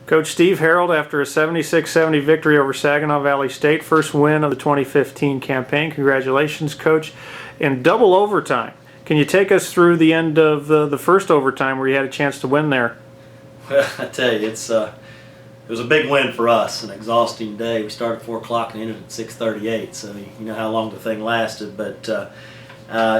Coach Steve Harold, after a 76-70 victory over Saginaw Valley State, first win of the 2015 campaign. Congratulations, Coach. In double overtime, can you take us through the end of the first overtime where you had a chance to win there? Well, I tell you, it was a big win for us, an exhausting day. We started at 4 o'clock and ended at 6:38, so you know how long the thing lasted. But,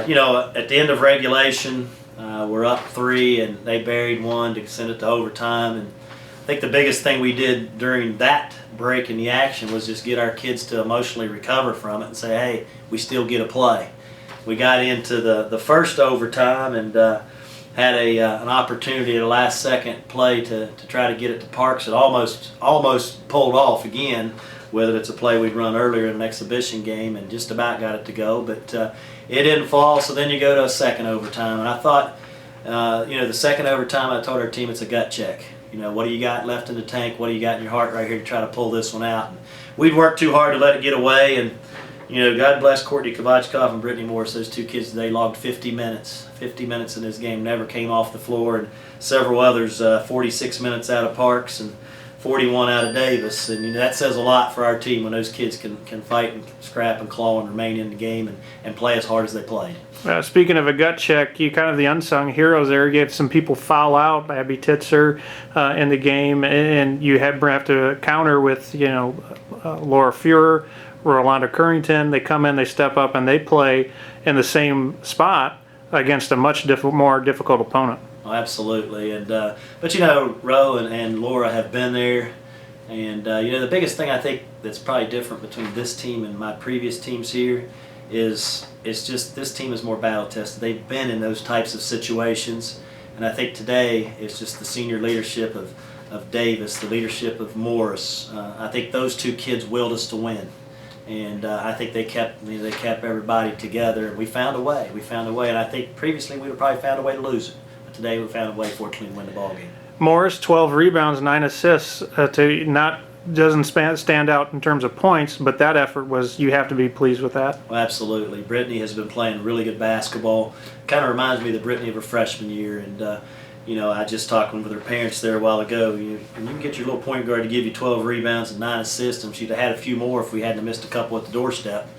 you know, at the end of regulation, we're up 3 and they buried 1 to send it to overtime. And I think the biggest thing we did during that break in the action was just get our kids to emotionally recover from it and say, hey, we still get a play. We got into the first overtime and had an opportunity at a last second play to try to get it to Parks. It almost pulled off again, whether it's a play we'd run earlier in an exhibition game, and just about got it to go, but it didn't fall. So then you go to a second overtime, and I thought, you know, the second overtime I told our team it's a gut check. You know, what do you got left in the tank? What do you got in your heart right here to try to pull this one out? And we'd worked too hard to let it get away, and you know, God bless Courtney Kovachkov and Brittany Morse. Those two kids today logged 50 minutes. 50 minutes in this game, never came off the floor, and several others 46 minutes out of Parks and 41 out of Davis. And you know, that says a lot for our team when those kids can fight and scrap and claw and remain in the game and play as hard as they played. Speaking of a gut check, you kind of the unsung heroes there. You had some people foul out, Abby Titzer in the game, and you have to counter with, you know, Laura Fuhrer, Rolanda Currington. They come in, they step up, and they play in the same spot against a much more difficult opponent. Oh, absolutely. And but you know, Ro and Laura have been there, and you know, the biggest thing I think that's probably different between this team and my previous teams here is it's just this team is more battle tested. They've been in those types of situations, and I think today it's just the senior leadership of Davis, the leadership of Morris. I think those two kids willed us to win. And I think they kept everybody together, and we found a way. And I think previously we would have probably found a way to lose it, but today we found a way, fortunately, to win the ball game. Morris, 12 rebounds, 9 assists. Doesn't stand out in terms of points, but that effort was, you have to be pleased with that. Well, absolutely. Brittany has been playing really good basketball. Kind of reminds me of the Brittany of her freshman year, and you know, I just talking with her parents there a while ago. You can get your little point guard to give you 12 rebounds and 9 assists, and she'd have had a few more if we hadn't missed a couple at the doorstep.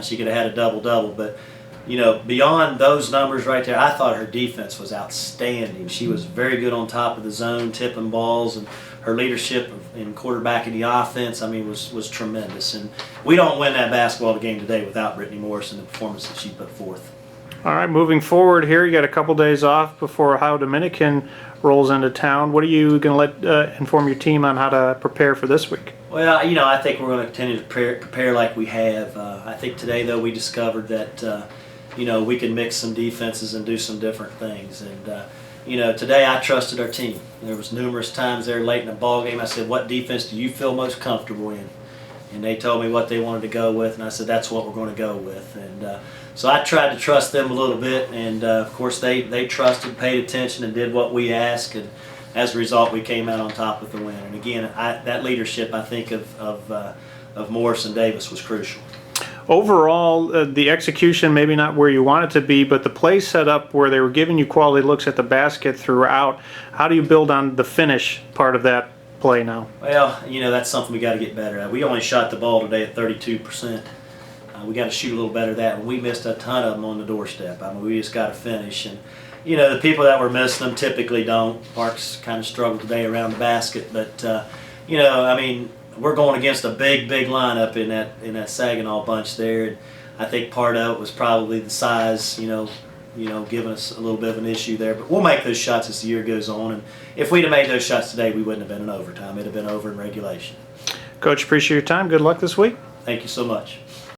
She could have had a double-double. But, you know, beyond those numbers right there, I thought her defense was outstanding. She was very good on top of the zone, tipping balls, and her leadership in quarterbacking the offense, I mean, was tremendous. And we don't win that basketball game today without Brittany Morse and the performance that she put forth. All right, moving forward here, you got a couple days off before Ohio Dominican rolls into town. What are you going to let inform your team on how to prepare for this week? Well, you know, I think we're going to continue to prepare like we have. I think today, though, we discovered that, you know, we can mix some defenses and do some different things. And, you know, today I trusted our team. There was numerous times there late in the ball game I said, what defense do you feel most comfortable in? And they told me what they wanted to go with, and I said, that's what we're going to go with. And so I tried to trust them a little bit, and of course they trusted, paid attention, and did what we asked, and as a result we came out on top with the win. And again, that leadership, I think, of Morris and Davis was crucial. Overall, the execution maybe not where you want it to be, but the play set up where they were giving you quality looks at the basket throughout. How do you build on the finish part of that play now? Well, you know, that's something we got to get better at. We only shot the ball today at 32%. We got to shoot a little better at that, and we missed a ton of them on the doorstep. I mean, we just got to finish. And you know, the people that were missing them typically don't. Parks kind of struggled today around the basket, but you know, I mean, we're going against a big lineup in that Saginaw bunch there. And I think part of it was probably the size, you know, giving us a little bit of an issue there. But we'll make those shots as the year goes on. And if we'd have made those shots today, we wouldn't have been in overtime. It'd have been over in regulation. Coach, appreciate your time. Good luck this week. Thank you so much.